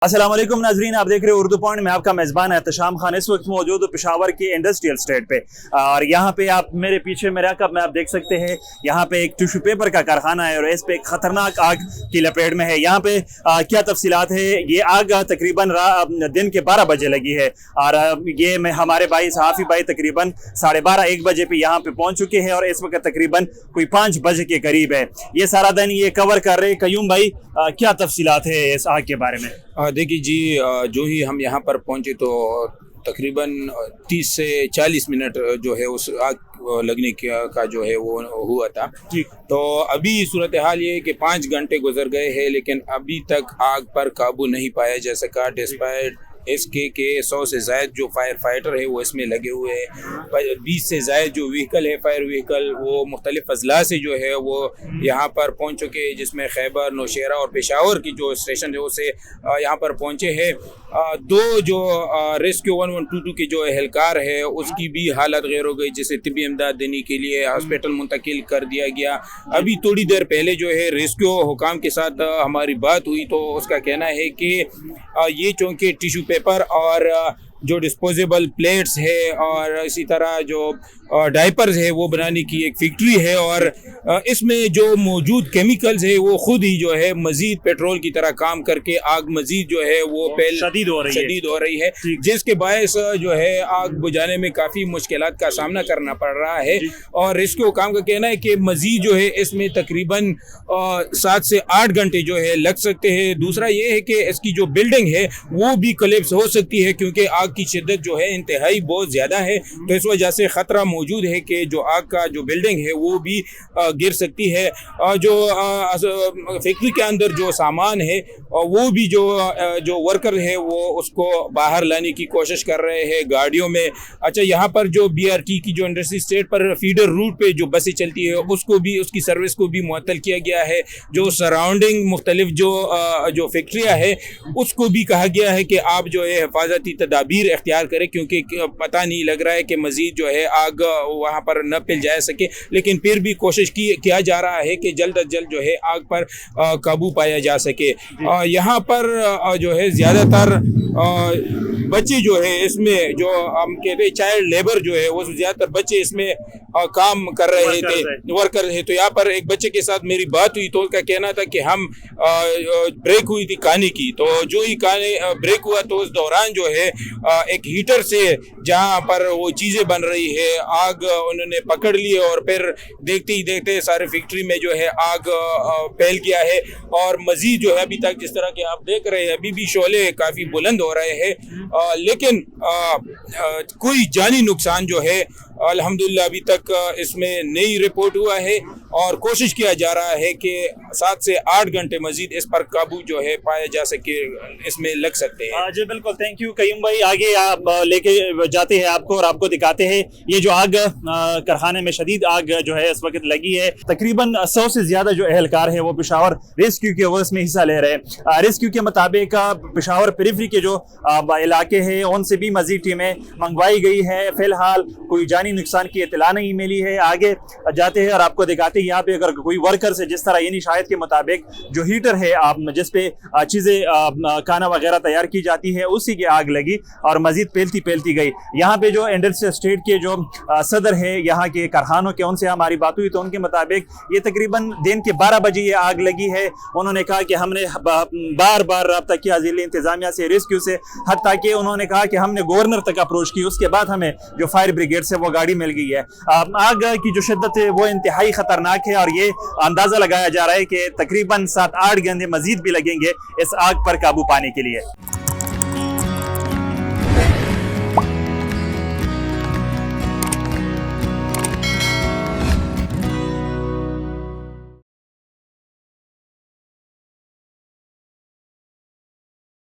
अस्सलाम वालेकुम नाजरीन, आप देख रहे हो उर्दू पॉइंट में। आपका मेज़बान एहतशाम खान इस वक्त मौजूद पेशावर के इंडस्ट्रियल स्टेट पे। और यहाँ पे आप मेरे पीछे मेरा कप में आप देख सकते हैं, यहाँ पे एक टिश्यू पेपर का कारखाना है और इस पे एक खतरनाक आग की लपेट में है। यहाँ पे क्या तफसीलात है, ये आग तकरीबन दिन के 12 बजे लगी है और ये मैं हमारे भाई सहाफ़ी भाई तकरीबन 12:30-1 बजे पे यहाँ पे पहुँच चुके हैं और इस वक्त तकरीबन कोई 5 बजे के करीब है। ये सारा दिन ये कवर कर रहे। कयूम भाई, क्या तफसीलात है इस आग के बारे में? देखिए जी, जो ही हम यहाँ पर पहुँचे तो तकरीबन 30 से 40 मिनट जो है उस आग लगने का जो है वो हुआ था। तो अभी सूरत हाल ये है कि 5 घंटे गुजर गए हैं लेकिन अभी तक आग पर काबू नहीं पाया जा सका। डिस्पाइट इसके 100 से ज़ायद जो फायर फाइटर है वो इसमें लगे हुए हैं। 20 से ज़ायद जो व्हीकल है, फायर व्हीकल, वो मुख्तलिफ अजला से जो है वो यहाँ पर पहुँच चुके हैं, जिसमें खैबर, नौशेरा और पेशावर की जो स्टेशन है उसे यहाँ पर पहुँचे हैं। 2 जो रेस्क्यू 1122 की जो एहलकार है उसकी भी हालत गैर हो गई, जिसे तिब्बी इमदाद देने के लिए हॉस्पिटल मुंतकिल कर दिया गया। अभी थोड़ी देर पहले जो है रेस्क्यू हुकाम के साथ हमारी बात हुई तो उसका कहना है कि ये चूँकि टिश्यू पेपर और जो डिस्पोजेबल प्लेट्स है और इसी तरह जो डाइपर्स है वो बनाने की एक फैक्ट्री है और इसमें जो मौजूद केमिकल्स है वो खुद ही जो है मजीद पेट्रोल की तरह काम करके आग मजीद जो है वो शदीद हो रही है, जिसके बायस जो है आग बुझाने में काफ़ी मुश्किलात का सामना करना पड़ रहा है। और इसके हुकाम का कहना है कि मजीद जो है इसमें तकरीबन 7 से 8 घंटे जो है लग सकते हैं। दूसरा ये है कि इसकी जो बिल्डिंग है वो भी कोलैप्स हो सकती है क्योंकि आग की शिद्दत जो है इंतहाई बहुत ज़्यादा है, तो इस वजह से ख़तरा मौजूद है कि जो आग का जो बिल्डिंग है वो भी गिर सकती है। जो फैक्ट्री के अंदर जो सामान है वो भी जो वर्कर है वो उसको बाहर लाने की कोशिश कर रहे हैं गाड़ियों में। अच्छा, यहाँ पर जो BRT की जो इंडस्ट्री स्टेट पर फीडर रूट पे जो बसें चलती है उसको भी, उसकी सर्विस को भी मुअत्तल किया गया है। जो सराउंडिंग मुख्तलिफ जो फैक्ट्रियाँ है उसको भी कहा गया है कि आप जो है हिफाजती तदाबीर इख्तियार करें क्योंकि पता नहीं लग रहा है कि मज़ीद जो है आग वहाँ पर न फैल जा सके, लेकिन फिर भी कोशिश किया जा रहा है कि जल्द अज जल्द जो है आग पर काबू पाया जा सके। यहाँ पर जो है ज़्यादातर बच्चे जो है इसमें जो हम कहते हैं चाइल्ड लेबर जो है वो ज़्यादातर बच्चे इसमें काम कर रहे थे, वर्कर है। तो यहाँ पर एक बच्चे के साथ मेरी बात हुई तो उसका कहना था कि हम ब्रेक हुई थी खाने की, तो जो ही खाने ब्रेक हुआ तो उस दौरान जो है एक हीटर से जहाँ पर वो चीज़ें बन रही है आग उन्होंने पकड़ ली और फिर देखते ही देखते सारे फैक्ट्री में जो है आग फैल गया है। और मज़ीद जो है अभी तक जिस तरह के आप देख रहे हैं अभी भी शोले काफ़ी बुलंद हो रहे हैं, लेकिन कोई जानी नुकसान जो है अल्हम्दुलिल्लाह अभी तक इसमें नहीं रिपोर्ट हुआ है और कोशिश किया जा रहा है कि 7 से 8 घंटे मजीद इस पर काबू जो है पाया जा सके, इसमें लग सकते हैं। जी बिल्कुल, थैंक यू कयूम भाई। आगे आप लेके जाते हैं आपको और आपको दिखाते हैं ये जो आग कारखाने में शदीद आग जो है इस वक्त लगी है। तकरीबन 100 से ज़्यादा जो एहलकार है वो पेशावर रेस्क्यू के वर्क में हिस्सा ले रहे हैं। रेस्क्यू के मुताबिक पेशावर पेरिफेरी के जो इलाके हैं उनसे भी मजीद टीमें मंगवाई गई है। फिलहाल कोई जानी नुकसान की इत्तला नहीं मिली है। आगे जाते हैं और आपको दिखाते हैं यहाँ पे अगर कोई वर्कर से जिस तरह यानी शायद के मुताबिक जो हीटर है आप जिस पे चीज़ें खाना वगैरह तैयार की जाती है उसी की आग लगी और मजीद फैलती गई। यहाँ पे जो इंडस्ट्रियल स्टेट के जो सदर है यहाँ के कारखानों के, उनसे हमारी बात हुई तो उनके मुताबिक ये तकरीबन दिन के 12 बजे ये आग लगी है। उन्होंने कहा कि हमने बार बार रब्ता किया ज़िला इंतजामिया से, रेस्क्यू से, हत्ता कि उन्होंने कहा कि हमने गवर्नर तक अप्रोच की, उसके बाद हमें जो फायर ब्रिगेड से वो गाड़ी मिल गई है। आग की जो शिद्दत है वो इंतहाई खतरनाक है और ये अंदाजा लगाया जा रहा है कि तकरीबन 7-8 घंटे मजीद भी लगेंगे इस आग पर काबू पाने के लिए।